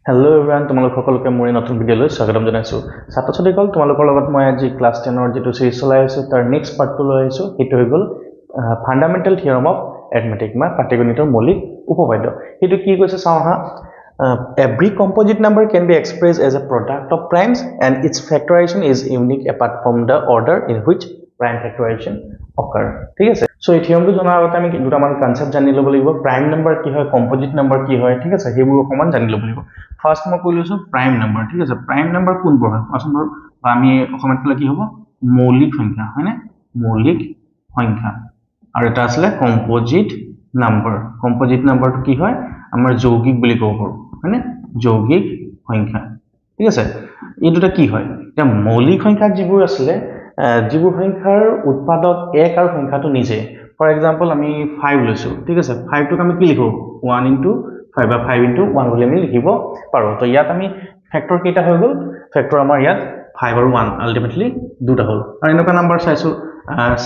Hello everyone, তোমালোক সকলোকে মোৰ নতুন ভিডিঅ'লৈ স্বাগতম জনাইছো। ছাত্ৰ-ছাত্ৰীসকল তোমালোকৰ লগত মই আজি ক্লাছ 10 ৰ যেটো সিৰিজ চলাই আছো তাৰ নেক্সট পাৰ্টটো লৈ আহিছো। এটো হৈ গল ফান্ডামেন্টাল থিওৰাম অফ এৰিথমেটিক বা পাটিগণিতৰ মৌলিক উপপাদ্য। এটো কি কৈছে চাও হা। Every composite number can be expressed as a product of primes and its factorization is unique apart from the order in which prime factorization occur. ঠিক আছে, সো এই থিওৰামটো জনাৰ আগতে আমি দুটামান কনসেপ্ট জানি ল'ব লাগিব। প্ৰাইম নাম্বাৰ কি হয়, কম্পোজিট নাম্বাৰ কি হয়, ঠিক আছে, সেইবোৰ অকমান জানি ল'ব লাগিব। ফাৰ্স্ট মই কৈ লৈছো প্ৰাইম নাম্বাৰ। ঠিক আছে, প্ৰাইম নাম্বাৰ কোনবোৰ হয় কোৱাচোন বাৰু। আমি অসমত ক'লে কি হ'ব, মৌলিক সংখ্যা হয়নে, মৌলিক সংখ্যা। আৰু এটা আছে কম্পোজিট নাম্বাৰ। কম্পোজিট নাম্বাৰটো কি হয়, আমাৰ যৌগিক বুলি ক'ব পাৰো হয়নে, যৌগিক সংখ্যা। ঠিক আছে, এই দুটা কি হয়, এটা মৌলিক সংখ্যা যিবোৰ আছিলে যিবোৰ সংখ্যাৰ উৎপাদক এক আৰু সংখ্যাটো নিজে। ফৰ এক্সাম্পল আমি 5 লৈছো। ঠিক আছে, 5 টোক আমি কি লিখো 1 * 5 বা 5 * 1 বুলি আমি লিখিব পাৰো। তো ইয়াত আমি ফেক্টৰ কেইটা হৈ গল, ফেক্টৰ আমাৰ ইয়াত 5 আৰু 1 আলটিমেটলি দুটা হল। আৰু এনেকুৱা নাম্বাৰ চাইছো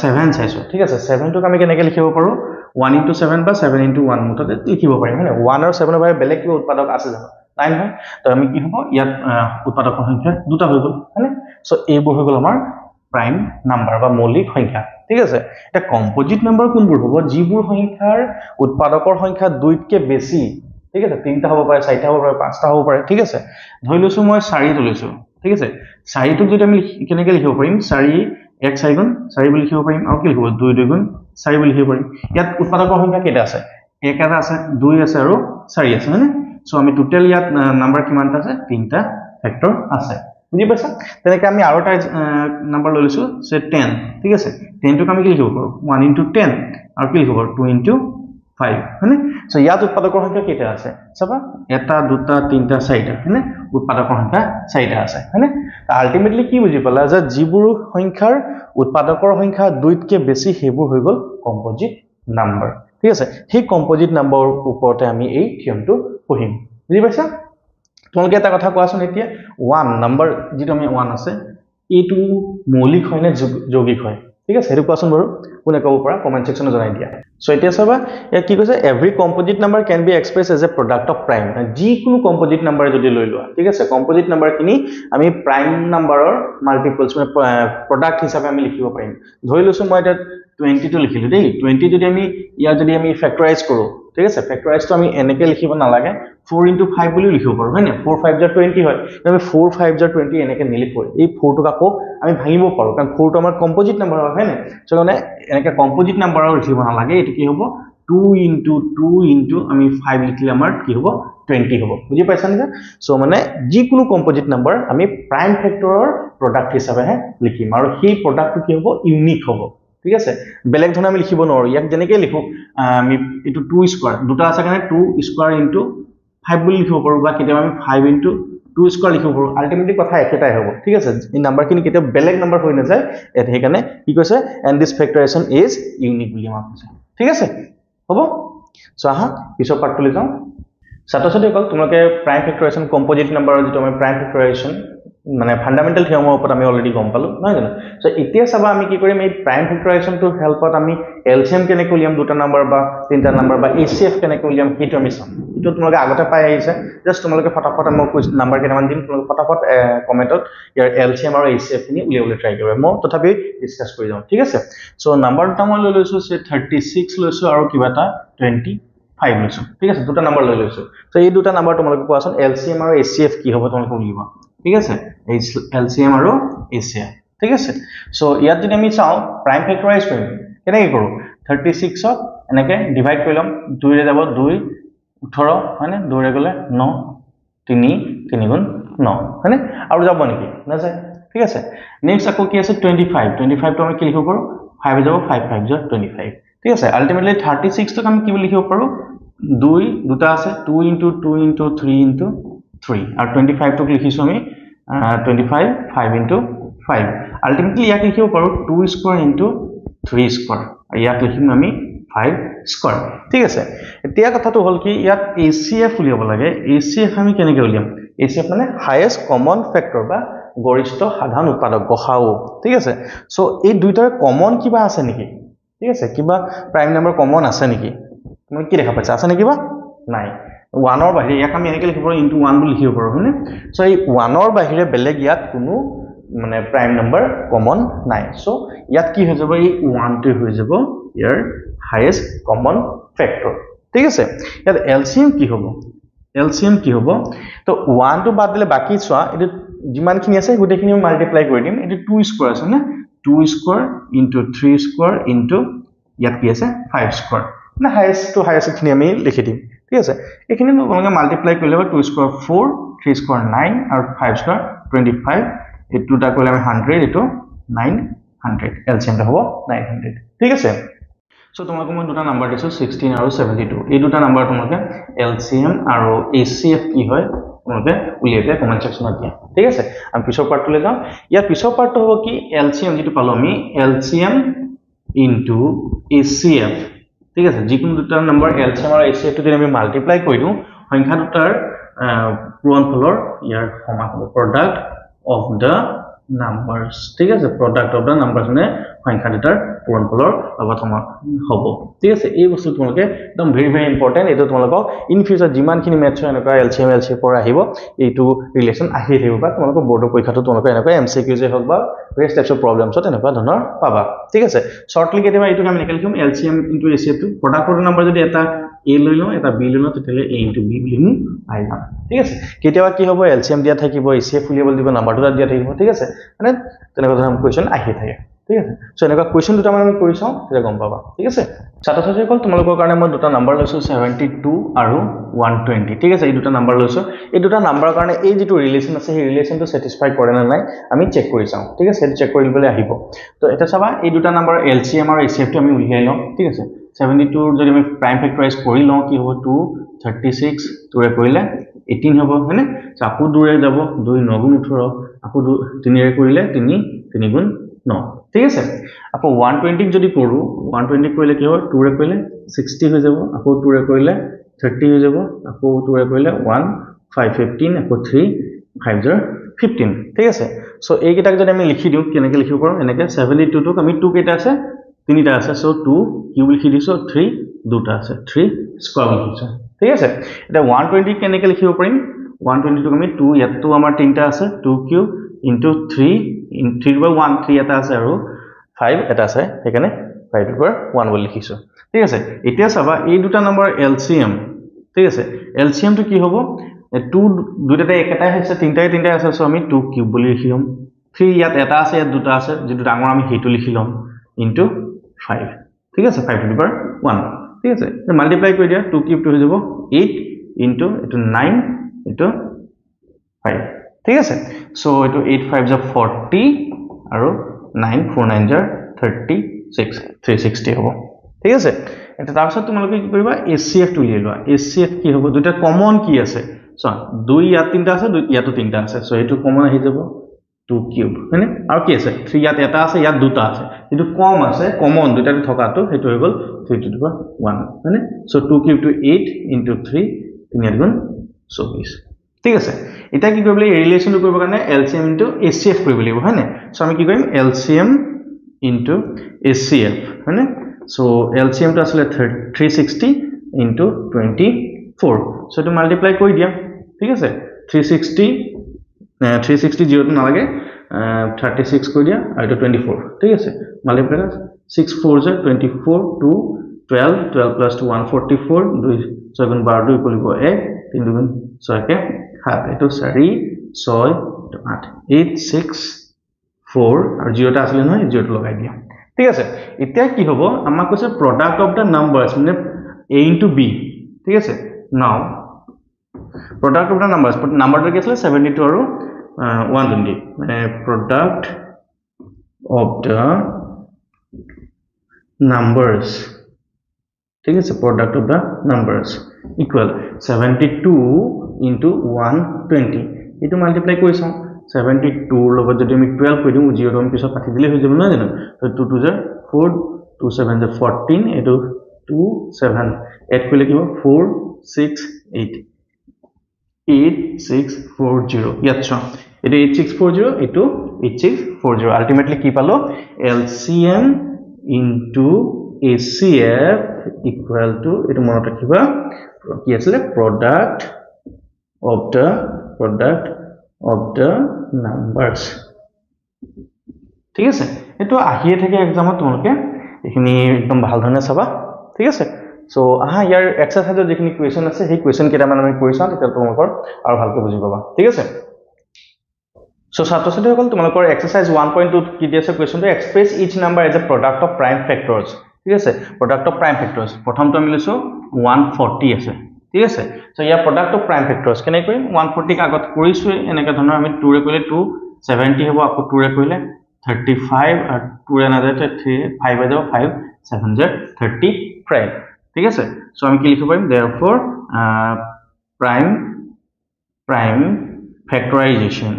7 চাইছো। ঠিক আছে, 7 টোক আমি কেনেকৈ লিখিব পাৰো 1 * 7 বা 7 * 1 মুঠতে লিখিব পাৰিম হয়নে। 1 আৰু 7 ৰ বাহিৰে বেলেগ কিবা উৎপাদক আছে জানো, নাই নহয়। তো আমি কি হ'ব, ইয়াত উৎপাদকৰ সংখ্যা দুটা হৈ গল হয়নে। সো এইবোৰ হৈ গল আমাৰ প্ৰাইম নাম্বাৰ বা মৌলিক সংখ্যা। ঠিক আছে, এটা কম্পোজিট নাম্বাৰ কোনবোৰ হ'ব, যিবোৰ সংখ্যাৰ উৎপাদকৰ সংখ্যা 2তকৈ বেছি। ঠিক আছে, 3টা হ'ব পাৰে, 4টা হ'ব পাৰে, 5টা হ'ব পাৰে। ঠিক আছে, ধৰি লৈছো মই 4টো লৈছো। ঠিক আছে, 4টোক যদি আমি কেনেকৈ লিখিব পাৰিম, 4 × 1 = 4 গুণ 4 বুলি লিখিব পাৰিম। আৰু কি লিখিব 2 × 2 = 4 বুলি লিখিব পাৰিম। ইয়াত উৎপাদকৰ সংখ্যা কেইটা আছে, 1 এটা আছে, 2 আছে আৰু 4 আছে হয়নে। সো আমি টোটেল ইয়াত নাম্বাৰ কিমানটা আছে, 3টা ফেক্টৰ আছে। বুজি পাইছা। তেনেকৈ আমি আৰু এটা নাম্বাৰ লৈ লৈছো সে 10। ঠিক আছে, 10 টোক আমি কি লিখিব পাৰো 1 * 10 আৰু কি লিখিব 2 * 5 হয়নে। সো ইয়াত উৎপাদকৰ সংখ্যা কেইটা আছে চাবা, 1 2 3 4টা হয়নে, উৎপাদকৰ সংখ্যা 4টা আছে হয়নে। আলটিমেটলি কি বুজি পালা যে যিবোৰ সংখ্যাৰ উৎপাদকৰ সংখ্যা 2তকৈ বেছি সেইবোৰ হৈ গল কম্পোজিট নাম্বাৰ। ঠিক আছে, সেই কম্পোজিট নাম্বাৰৰ ওপৰতে আমি এই থিওৰামটো পঢ়িম। বুজি পাইছা। তোমালোকে এটা কথা কোৱাচোন এতিয়া, 1 নাম্বাৰ যিটো আমি 1 আছে এইটো মৌলিক হয় নে যৌগিক হয়। ঠিক আছে, সেইটো কোৱাচোন বাৰু, কোনে ক'ব পৰা কমেন্ট সেকশনত জনাই দিয়া। সো এতিয়া চাবা ইয়াত কি কৈছে, every composite number can be express as a product of prime. যিকোনো কম্পোজিট নাম্বাৰ যদি লৈ লোৱা, ঠিক আছে, কম্পোজিট নাম্বাৰখিনি আমি প্ৰাইম নাম্বাৰৰ মাল্টিপলছ মানে প্ৰডাক্ট হিচাপে আমি লিখিব পাৰিম। ধৰি লৈছো মই এটা 20টো লিখিলো দেই। 20 যদি আমি ইয়াত যদি আমি ফেক্টৰাইজ কৰো, ঠিক আছে, ফেক্টৰাইজটো আমি এনেকৈ লিখিব নালাগে, 4 * 5 বুলি লিখিব পাৰো হয় না। 4 × 5 = 20 হয়। আমি 4 × 5 = 20 এনেকৈ নিলিখো, এই 4টোক আকৌ আমি ভাঙিব পাৰো, কাৰণ 4টো আমাৰ কম্পোজিট নাম্বাৰ হয় হয় না। সো মানে এনেকৈ কম্পোজিট নাম্বাৰৰ লিখিব নালাগে। এইটো কি হ'ব 2 * 2 * আমি 5 লিখিলে আমাৰ কি হ'ব 20 হ'ব। বুজি পাইছা নে। সো মানে যিকোনো কম্পোজিট নাম্বাৰ আমি প্ৰাইম ফেক্টৰৰ প্ৰডাক্ট হিচাপেহে লিখিম, আৰু সেই প্ৰডাক্টটো কি হ'ব ইউনিক হ'ব। ঠিক আছে, বেলেগ ধৰণে আমি লিখিব নোৱাৰো। ইয়াক যেনেকৈ লিখো আমি এইটো 2² দুটা আছে কাৰণে 2² * 5 বুলি লিখিব পাৰো, বা কেতিয়াবা আমি 5 * 2² লিখিব পাৰো। আলটিমেটলি কথা একেটাই হ'ব। ঠিক আছে, এই নাম্বাৰখিনি কেতিয়াবা বেলেগ নাম্বাৰ হৈ নাযায়, সেইকাৰণে কি কৈছে and this factorisation is unique বুলি আমাক কৈছে। ঠিক আছে, হ'ব। সো আহা পিছৰ পাৰ্টলৈ যাওঁ। ছাত্ৰ-ছাত্ৰীসকল তোমালোকে প্ৰাইম ফেক্টৰাইজেশ্যন, কম্পোজিট নাম্বাৰৰ যিটো আমি প্ৰাইম ফেক্টৰাইজেশ্যন মানে ফান্ডামেন্টাল থিওৰামৰ ওপৰত আমি অলৰেডি গম পালো নহয় জানো। সো এতিয়া চাবা আমি কি কৰিম, এই প্ৰাইম ফেক্টৰাইজেশ্যনটোৰ হেল্পত আমি এলচিএম কেনেকৈ উলিয়াম দুটা নাম্বাৰ বা তিনিটা নাম্বাৰ, বা এইচচিএফ কেনেকৈ উলিয়াম সেইটো আমি চাম। এইটো তোমালোকে আগতে পাই আহিছে, জাষ্ট তোমালোকে ফটাফট মই নাম্বাৰ কেইটামান দিম, তোমালোকে ফটাফট কমেণ্টত ইয়াৰ এলচিএম আৰু এইচচিএফ খিনি উলিয়াবলৈ ট্ৰাই কৰিবা। মই তথাপি ডিছকাছ কৰি যাওঁ। ঠিক আছে, সো নাম্বাৰ দুটা মই লৈ লৈছো 36 লৈছো আৰু কিবা এটা 25 লৈছো। ঠিক আছে, দুটা নাম্বাৰ লৈ লৈছো। সো এই দুটা নাম্বাৰ তোমালোকে কোৱাচোন এলচিএম আৰু এইচচিএফ কি হ'ব তোমালোকে উলিয়াবা। ঠিক আছে, এলচিএম আৰু এইচচিএফ। ঠিক আছে, সো ইয়াত যদি আমি চাওঁ প্ৰাইম ফেক্টৰাইজ কৰিম কেনেকৈ কৰোঁ, 36ক এনেকৈ ডিভাইড কৰি ল'ম, 2ৰে যাব 2 18 হয়নে, 2ৰে গ'লে 9 3 3 × 9 হয়নে, আৰু যাব নেকি নাযায়। ঠিক আছে, নেক্সট আকৌ কি আছে 25টো আমি কি লিখিব পাৰোঁ 5 যাব, 5 × 5 = 25। ঠিক আছে, আলটিমেটলি 36টোক আমি কি বুলি লিখিব পাৰোঁ, 2 দুটা আছে, 2 * 2 * 3 * 3 আৰু 25টোক লিখিছো আমি 25 5 × 5। আলটিমেটলি ইয়াক লিখিব পাৰোঁ 2² * 3², আৰু ইয়াক লিখিম আমি 5²। ঠিক আছে, এতিয়া কথাটো হ'ল কি ইয়াত এইচচিএফ উলিয়াব লাগে। এইচচিএফ আমি কেনেকৈ উলিয়াম, এইচচিএফ মানে হাইয়েষ্ট কমন ফেক্টৰ বা গৰিষ্ঠ সাধাৰণ উৎপাদক, গসাউ। ঠিক আছে, সো এই দুইটাৰ কমন কিবা আছে নেকি, ঠিক আছে, কিবা প্ৰাইম নাম্বাৰ কমন আছে নেকি, তুমি কি দেখা পাইছা, আছে নেকি বা নাই। 1 ৰ বাহিৰে ইয়াক আমি এনেকৈ লিখিব পাৰোঁ ইনটু 1 বুলি লিখিব পাৰোঁ হয়নে সো এই 1 ৰ বাহিৰে বেলেগ ইয়াত কোনো মানে প্ৰাইম নম্বৰ কমন নাই সো ইয়াত কি হৈ যাব এই 1 টো হৈ যাব ইয়াৰ হাইয়েষ্ট কমন ফেক্টৰ ঠিক আছে ইয়াত এলসিএম কি হ'ব তো 1 টো বাদ দিলে বাকি চোৱা এটো যিমানখিনি আছে গোটেইখিনি আমি মাল্টিপ্লাই কৰি দিম এটো 2 স্কয়াৰ আছে না 2 স্কয়াৰ ইনটু 3 স্কয়াৰ ইনটু ইয়াত কি আছে 5 স্কয়াৰ না হাইয়েষ্ট টু হাইয়েষ্ট খিনি আমি লিখি দিম ঠিক আছে এখিনি তোমালোকে মাল্টিপ্লাই কৰিলে 2 স্কয়াৰ 4 3 স্কয়াৰ 9 আৰু 5 স্কয়াৰ 25 এই দুটা কৰিলে আমি 100 এটো 900 এলসিএম টা হ'ব 900 ঠিক আছে সো তোমালোকে মই দুটা নাম্বাৰ দিছো 16 আৰু 72 এই দুটা নাম্বাৰ তোমালোকে এলসিএম আৰু এচিএফ কি হয় তোমালোকে উলিয়াইতে কমেন্ট সেকশনত দিয়া ঠিক আছে আমি পিছৰ পাৰ্টলৈ যাম ইয়াৰ পিছৰ পাৰ্টটো হ'ব কি এলসিএম যেটো পালো আমি এলসিএম ইনটু এচিএফ ঠিক আছে যিকোনো দুটা নাম্বাৰ এলসিএম আৰু এচিএফ টো যদি আমি মাল্টিপ্লাই কৰি দিও সংখ্যা দুটাৰ পূৰণফলৰ ইয়াৰ সমান হ'ব প্ৰডাক্ট অফ দা নাম্বাৰস ঠিক আছে প্ৰডাক্ট অফ দা নাম্বাৰস মানে সংখ্যা দুটাৰ পূৰণফলৰ লগত সমান হ'ব ঠিক আছে এই বস্তু তোমালোকে একদম ভেৰি ভেৰি ইম্পৰ্টেন্ট এটো তোমালোকক ইন ফিউচাৰ যিমানখিনি মেথছ এনেকুৱা এলসিএম এলসিএফ পৰা আহিব এইটো ৰিলেচন আহি থাকিব বা তোমালোকৰ বৰ্ডৰ পৰীক্ষাটো তোমালোকৰ এনেকুৱা এমসিকিউ যে হওক বা ভেৰিয়াছ টাইপছ অফ প্ৰবলেমছত এনেকুৱা ধৰণৰ পাবা ঠিক আছে শৰ্টলি কেতিয়াবা এইটো আমি লিখিম এলসিএম ইনটু এচিএফ টো প্ৰডাক্ট অফ দা নাম্বাৰ যদি এটা a লৈ লওঁ এটা b লৈ লওঁ তেতিয়ালে a ইনটু b বুলি আমি পাই যাম ঠিক আছে কেতিয়াবা কি হ'ব এলসিএম দিয়া থাকিব এচিএফ উলিয়াব দিব নাম্বাৰটো দিয়া থাকিব ঠিক আছে মানে তেনেকুৱা ধৰণৰ কোৱেশ্চন আহি থাকে ঠিক আছে সো এনেকুৱা কোৱেশ্চন দুটা আমি কৰি চাও তেতিয়া গম পাবা ঠিক আছে ছাত্ৰ-ছাত্ৰীসকল তোমালোকৰ কাৰণে মই দুটা নাম্বাৰ লৈছো 72 আৰু 120 ঠিক আছে এই দুটা নাম্বাৰ লৈছো এই দুটা নাম্বাৰৰ কাৰণে এই যেটো ৰিলেচন আছে সেই ৰিলেচনটো স্যাটিসফাই কৰে না নাই আমি চেক কৰি চাও ঠিক আছে চেক কৰি লবলৈ আহিব তো এটা চাবা এই দুটা নাম্বাৰ এলসিএম আৰু এচিএফ টো আমি উলিয়াই লওঁ ঠিক আছে 72 যদি আমি প্ৰাইম ফেক্টৰাইজ কৰি লওঁ কি হ'ব 2 36 2 কৰিলে 18 হ'ব হয়নে আকৌ 2 ৰে যাব 2 9 গুণ 18 আকৌ 3 ৰে কৰিলে 3 3 গুণ 9 ঠিক আছে আকৌ 120 যদি কৰো 120 কৰিলে কি হ'ব 2 ৰে কৰিলে 60 হৈ যাব আকৌ 2 ৰে কৰিলে 30 হৈ যাব আকৌ 2 ৰে কৰিলে 1 515 আকৌ 3 5 15 ঠিক আছে সো এই কিটাক যদি আমি লিখি দিও কেনেকৈ লিখিব পাৰো এনেকৈ 72 টোক আমি 2 কেটা আছে তিনিটা আছে সো 2 কিউব লিখি দিছো 3 দুটা আছে 3 স্কয়াৰ লিখিছো ঠিক আছে এটা 120 কেনেকৈ লিখিব পাৰিম 120 টোক আমি 2 ইয়াতো আমাৰ তিনটা আছে 2 কিউব ইনটু 3 ইন 3 বাই 1 3 এটা আছে আৰু 5 এটা আছে এখানে 5 বাই 1 বুলি লিখিছো ঠিক আছে এতিয়া চাবা এই দুটা নম্বৰ এলসিএম ঠিক আছে এলসিএম টো কি হ'ব 2 দুটাতে একেটাই আছে তিনটাই আছে সো আমি 2 কিউব বুলি লিখিম 3 ইয়াত এটা আছে ইয়াত দুটা আছে যেটো ডাঙৰ আমি হেতু লিখি লম ইনটু 5 ঠিক আছে 5 to the power 1 ঠিক আছে মাল্টিপ্লাই কৰি দিয়া 2 কিউব টো হৈ যাব 8 ইনটু এটো 9 এটো 5 ঠিক আছে সো এটো 8 5 যা 40 আৰু 9 4 9 যা 36 360 হ'ব ঠিক আছে এটা তাৰপিছত তোমালোকে কি কৰিবা এচিএফ টো উলিয়াই লোৱা এচিএফ কি হ'ব দুটা কমন কি আছে সো 2 ইয়াত তিনটা আছে 2 ইয়াতো তিনটা আছে সো এটো কমন আহি যাব 2 কিউব হয়নে আৰু কি আছে 3 ইয়াত এটা আছে ইয়াত দুটা আছে এটো কম আছে কমন দুটাতে থকাটো হেতু হৈ গল 3 to the power 1 হয়নে সো 2 কিউব to 8 into 3 3 গুণ 24 ঠিক আছে এটা কি কৰিব লাগিব ৰিলেচনটো কৰিব কাৰণে এলসিএম ইনটু এচিএফ কৰিব লাগিব হয়নে সো আমি কি কৰিম এলসিএম ইনটু এচিএফ হয়নে সো এলসিএম টো আসলে 360 into 24 সো এটো মাল্টিপ্লাই কৰি দিয়া ঠিক আছে 360 0 না লাগে 36 কৰি দিয়া আৰু 24 ঠিক আছে মাল্টিপ্লাই 6 4 যে 24 2 12 12 plus 2 144 2 6 গুণ 12 2 কৰিব 1 3 গুণ 6 কে 7 এটো 4 6 8 8 6 4 আৰু 0 টা আছিল নহয় 0 টো লগাই দিয়া ঠিক আছে এতিয়া কি হ'ব আমাক কৈছে প্ৰডাক্ট অফ দা নাম্বাৰস মানে a into b ঠিক আছে নাও product of the numbers but number টা কি আছিল 72 আৰু 120 মানে product of the numbers ঠিক আছে product of the numbers equal 72 into 120 এটো মাল্টিপ্লাই কৰি চাও 72 লগত যদি আমি 12 কৰি দিও 0 আমি পিছত কাটি দিলে হৈ যাব না জানো তো 2 2 4 2 7 14 এটো 2 7 এড কৰিলে কি হ'ব 4 6 8 8640 ইয়াত চাও এটো 8640 এটো 8640 আলটিমেটলি কি পালো LCM into ACF equal to etu monot rakhiba ki asile product of the numbers ঠিক আছে এটো আহিয়ে থাকে एग्जामত তোমালোকে এখিনি একদম ভাল ধৰণে চাবা ঠিক আছে সো আহা ইয়াৰ এক্সাৰসাইজৰ যেখিনি কোৱেশ্চন আছে সেই কোৱেশ্চন কেইটা মানে আমি কৰিছাম তেতিয়া তোমালোকৰ আৰু ভালকৈ বুজি পাবা ঠিক আছে সো ছাত্ৰ ছাত্ৰীসকল তোমালোকৰ এক্সাৰসাইজ 1.2 কি দিছে কোৱেশ্চনটো express each number as a product of prime factors ঠিক আছে প্ৰডাক্ট অফ প্ৰাইম ফেক্টৰছ প্ৰথমটো আমি লৈছো 140 আছে ঠিক আছে so year product of prime factors কেনে কৰিম 140 ক আগত কৰিছো এনেকা ধৰণৰ আমি 2 ৰে কৰিলে 270 হ'ব আকৌ 2 ৰে কৰিলে 35 और 2 रे ना जाते 3 5 आ जाओ 5 7 जा 35 ठीक है सर सो हम কি লিখব পাৰিম therefore prime factorization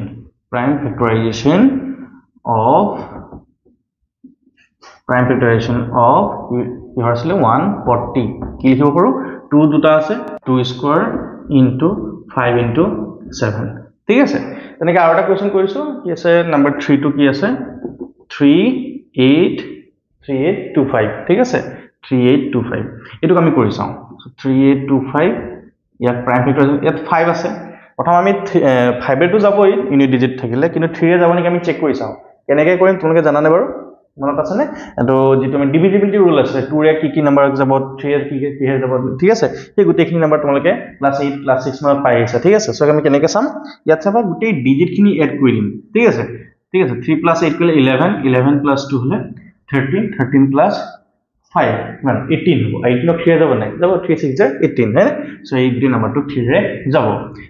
of here আসলে 140 কি লিখিব পাৰো 2 দুটা আছে 2 স্কয়াৰ into 5 into 7 ঠিক আছে তেনেকে আৰু এটা কোৱেশ্চন কৰিছো কি আছে নাম্বাৰ 3 টু কি আছে 3825 ঠিক আছে 3825 এটো আমি কৰি চাও 3825 ইয়াত প্ৰাইম ফেক্টৰ ইয়াত 5 আছে প্ৰথম আমি 5 এ টু যাবই ইউনিট ডিজিট থাকিলে কিন্তু 3 এ যাব নেকি আমি চেক কৰি চাও কেনেকৈ কৰিম তোমালোকে জানানে বাৰু মনত আছে নে তো যেটো আমি ডিভিজিবিলিটি ৰুল আছে 2 ৰে কি নাম্বাৰ যাব 3 এ কি যাব ঠিক আছে এই গোটেইখিনি নাম্বাৰ তোমালোকে ক্লাস 8 ক্লাস 6 মান পাই আছে ঠিক আছে সো আমি কেনেকৈ চাম ইয়াত চাবা গোটেই ডিজিট খিনি এড কৰি দিম ঠিক আছে 3 plus 8 কলে 11 plus 2 হলে 13 plus 5 মানে 18 হ'ব 18 ক 3 যাব নাই যাব 3 6 যা 18 है সো এই দুই নাম্বাৰটো 3 ৰে যাব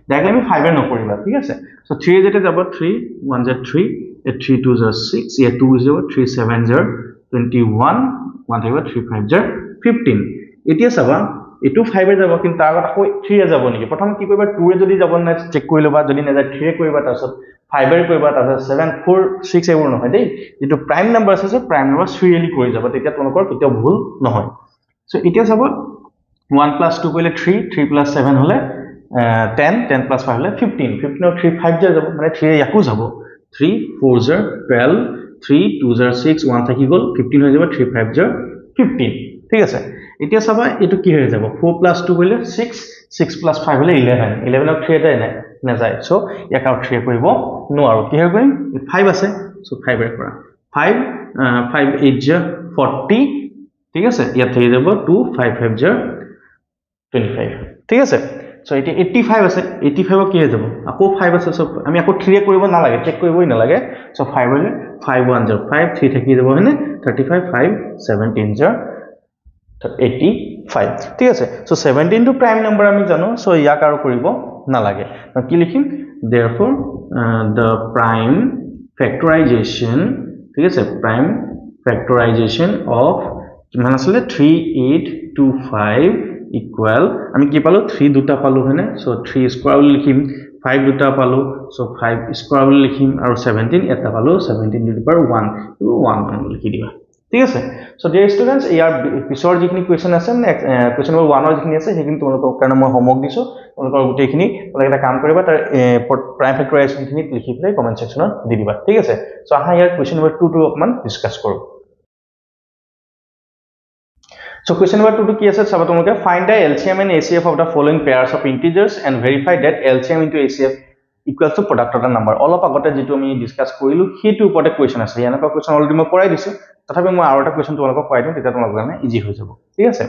ডাইৰেক্টলি আমি 5 এ নকৰিবা ঠিক আছে সো 3 যেতে যাব 3 1 যা 3 3 2 যা 6 ইয়া 2 যাব 3 7 যা 21 1 থাকিব 3 5 যা 15 এতিয়া চাবা এটো 5 এ যাব কিন্তু তাৰ আগত আকৌ 3 এ যাব নেকি প্ৰথম কি কৰিবা 2 এ যদি যাব না চেক কৰি লবা যদি না যায় 3 এ কৰিবা তাৰছত 5 এৰ কৰিবা তাৰছত 7 4 6 এবোৰ নহয় দেই যেটো প্ৰাইম নাম্বাৰ আছে প্ৰাইম নাম্বাৰ সিৰিয়ালি কৰি যাব তেতিয়া তোমালোকৰ কেতিয়াও ভুল নহয় সো এতিয়া চাব 1 plus 2 কৰিলে 3 plus 7 হলে 10 plus 5 হলে 15 ৰ 3 5 যাব মানে 3 ইয়াকো যাব 3 4 জাৰ 12 3 2 জাৰ 6 1 থাকি গল 15 হৈ যাব 3 5 জাৰ 15 ঠিক আছে এতিয়া চাবা এটো কি হৈ যাব 4 plus 2 কৰিলে 6 plus 5 হলে 11 ৰ 3 এটা না যায় সো ইয়াক আউট 3 কৰিব নোৱাৰো কি হৈ গইম 5 আছে সো 5 এৰ পৰা 5 8 যা 40 ঠিক আছে ইয়াত হৈ যাব 2 5 5 যা 25 ঠিক আছে সো এটা 85 আছে 85 কি হৈ যাব আকৌ 5 আছে সো আমি আকৌ 3 কৰিব না লাগে চেক কৰিবই না লাগে সো 5 হলে 5 1 যা 5 3 থাকি যাব হনে 35 5 17 যা 85 ঠিক আছে সো 17 টু প্ৰাইম নাম্বাৰ আমি জানো সো ইয়াক আৰু কৰিব না লাগে কি লিখিম therefore the prime factorization ঠিক আছে prime factorization of কিমান আসলে 3825 equal আমি কি পালো 3 দুটা পালো হনে সো 3 স্কয়ার লিখিম 5 দুটা পালো সো 5 স্কয়ার লিখিম আৰু 17 এটা পালো 17 টু দি পাৱাৰ 1 1 লিখি দিবা ঠিক আছে সো ডিয়াৰ ষ্টুডেন্টস ইয়াৰ পিছৰ যিখিনি কোৱেশ্চন আছে কোৱেশ্চন নম্বৰ 1 ৰ যিখিনি আছে সেইখিনি তোমালোকৰ কাৰণে মই হোমৱৰ্ক দিছো তোমালোকৰ গোটেইখিনি তোমালোকে এটা কাম কৰিবা তাৰ প্ৰাইম ফেক্টৰাইজেশ্যন খিনি লিখি পেলাই কমেন্ট সেকশনত দি দিবা ঠিক আছে সো আহা ইয়াৰ কোৱেশ্চন নম্বৰ 2 টো অকমান ডিসকাস কৰো So question number 2 to ki ase saba tumloke find the LCM and ACF of the following pairs of integers and verify that LCM into ACF equals to product of the number all of agote jitu ami discuss korilu hetu upore question ase yana ka question already moi korai disu tathapi moi aro eta question tumlok korai dim teta tumlok gane easy hoy jabo thik ase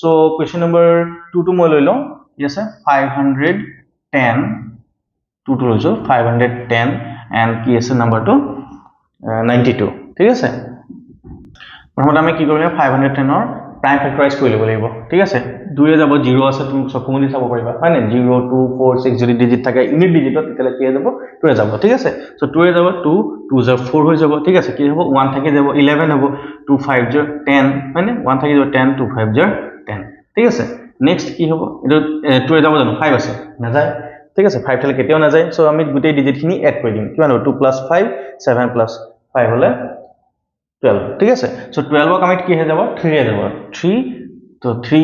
so question number 2 to moi loi lo yes 510 2 to loiso 510 and ki ase number to 92 thik ase prothome ami ki korilam 510 or prime factorise কৰি লব লাগিব ঠিক আছে 2 এ যাব 0 আছে তুমি সবকমনি চাব পাৰিবা হয় না 0 2 4 6 যদি ডিজিট থাকে ইউনিট ডিজিটত তেলে কি যাব 2 এ যাব ঠিক আছে সো 2 এ যাব 2 2 যা 4 হৈ যাব ঠিক আছে কি হ'ব 1 থাকে যাব 11 হ'ব 2 5 যা 10 মানে 1 থাকে যাব 10 2 5 যা 10 ঠিক আছে নেক্সট কি হ'ব এটো 2 এ যাব জানো 5 আছে না যায় ঠিক আছে 5 থালে কেতিয়াও না যায় সো আমি গোটেই ডিজিট খিনি এড কৰি দিম কিমান হ'ব 2 + 5 7 + 5 হলে 12 ঠিক আছে সো 12 ক আমি কি হৈ যাব 3 এ যাব 3 তো 3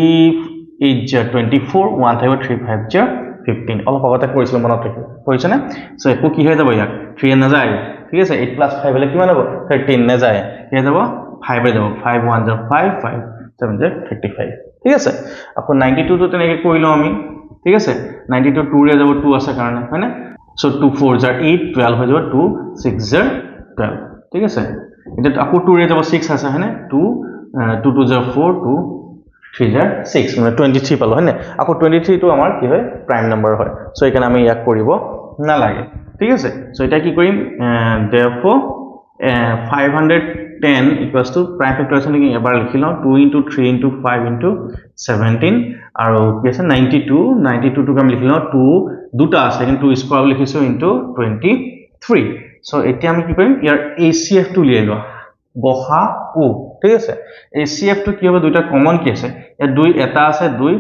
8 যা 24 1 থাইব 3 5 যা 15 অলপ আগতে কৰিছিল মনত ৰাখিব কৰিছ না সো একো কি হৈ যাব ইয়াক 3 এ না যায় ঠিক আছে 8 + 5 হলে কিমান হ'ব 13 না যায় কি হৈ যাব 5 এ যাব 5 1 যা 5 5 7 * 35 ঠিক আছে আকৌ 92 তো তেনেকৈ কৰিলো আমি ঠিক আছে 92 2 ৰে যাব 2 আছে কাৰণে হয় না সো 2 4 * 8 12 হৈ যাব 2 6 * 12 ঠিক আছে এটা আকৌ 2 ৰে যাব 6 আছে হয় না 2 2 2 * 4 2 3 * 6 মানে 23 পালো হয় না আকৌ 23 টো আমাৰ কি হয় প্ৰাইম নাম্বাৰ হয় সো এখানে আমি ইয়াক কৰিব না লাগে ঠিক আছে সো এটা কি কৰিম therefore 510 equals to prime factorization কি এবাৰ লিখিলো 2 * 3 * 5 * 17 আৰু কি আছে 92 টো আমি লিখিলো 2 দুটা আছে কিন্তু 2 স্কয়াৰ লিখিছো ইনটু 23 সো এতিয়া আমি কি কৰিম ইয়াৰ ACF টো লিয়াই লোৱা গহা ও ঠিক আছে ACF টো কি হবে দুইটা কমন কি আছে ইয়াৰ 2 এটা আছে 2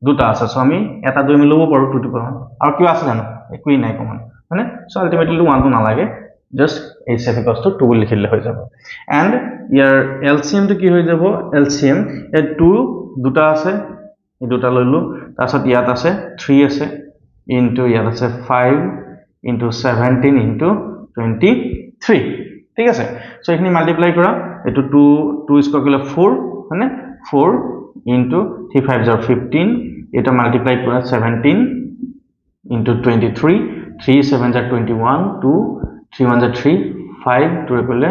দুটা আছে সো আমি এটা 2 মিলাব পাৰো 2 টু পাৱাৰ আৰু কি আছে জানো একোই নাই কমন মানে সো আলটিমেটলি 1 টো না লাগে just ACF equals to 2 লিখিলে হৈ যাব and ইয়াৰ LCM টো কি হৈ যাব LCM এ 2 দুটা আছে এই দুটা লইলো তাৰছত ইয়াত আছে 3 আছে into ইয়াত আছে 5 into 17 into 23 ঠিক আছে সো এখিনি মাল্টিপ্লাই কৰা এটো 2 স্কয়াৰ কৰিলে 4 মানে 4 into 3 5 * 15 এটা মাল্টিপ্লাই কৰা 17 into 23 3 7 * 21 2 3 1 * 3 5 2 কৰিলে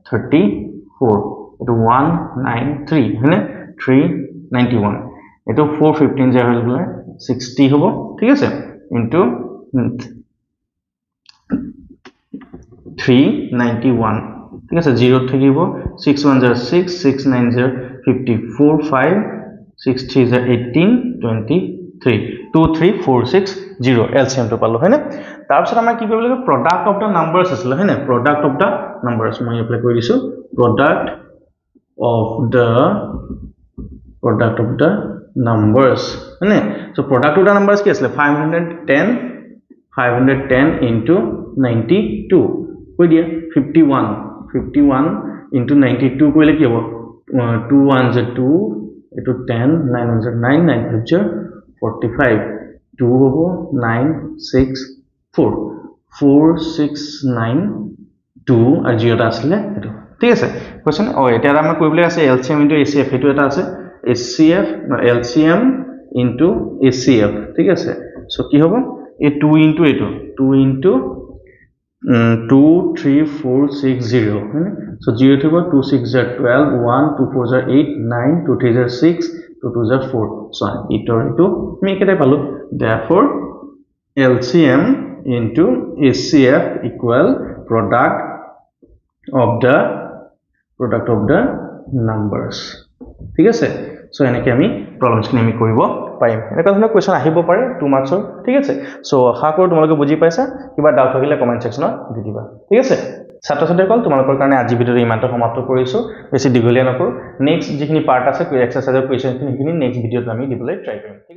34 এটো 193 হয়নে 391 এটো 415 যে হল গলে 60 হ'ব ঠিক আছে into 391 ঠিক আছে 0 থাকিব 6 1 * 6 6 9 * 54 5 6 3 * 18 23 23460 LCM টো পালো হয় না তাৰ পিছত আমাৰ কি কৰিব লাগিব প্ৰডাক্ট অফ দা নাম্বাৰস আছিল হয় না প্ৰডাক্ট অফ দা নাম্বাৰস মই এপ্লাই কৰি দিছো প্ৰডাক্ট অফ দা নাম্বাৰস হয় না সো প্ৰডাক্ট অফ দা নাম্বাৰস কি আছিল 510 into 92 কই দিয়া 51 into 92 কইলে কি হ'ব 2 1 * 2 এটো 10 9 1 * 9 9 5 * 45 2 হ'ব 9 6 4 4 6 9 2 আর 0 টা আসলে এটো ঠিক আছে কোশ্চেন ও এটা আমরা কইবলে আছে LCM into ACF এটো এটা আছে HCF LCM into ACF ঠিক আছে সো কি হবে এই 2 into এটো 2 into 2 3 4 6 0 হ্যাঁ সো 0 থিব 2 6 * 12 1 2 4 * 8 9 2 3 * 6 2 2 * 4 সো ইটোৰ ইটো আমি একেটাই পালো therefore LCM into ACF equal product of the numbers ঠিক আছে সো এনেকে আমি প্রবলেমস খিনি আমি কৰিব পাৰিম এনেকা ধৰণৰ কোৱেশ্চন আহিব পাৰে 2 মাৰ্কছৰ ঠিক আছে সো আশা কৰো তোমালোকে বুজি পাইছা কিবা ডাউট থাকিলে কমেন্ট সেকশনত দি দিবা ঠিক আছে ছাত্ৰ ছাত্ৰীসকল তোমালোকৰ কাৰণে আজি ভিডিঅটো ইমানটো সমাপ্ত কৰিছো বেছি দীঘলীয়া নকৰো নেক্সট যিখিনি পাৰ্ট আছে এক্সাৰসাইজৰ কোৱেশ্চন খিনি নেক্সট ভিডিঅত আমি দিবলৈ ট্ৰাই কৰিম ঠিক আছে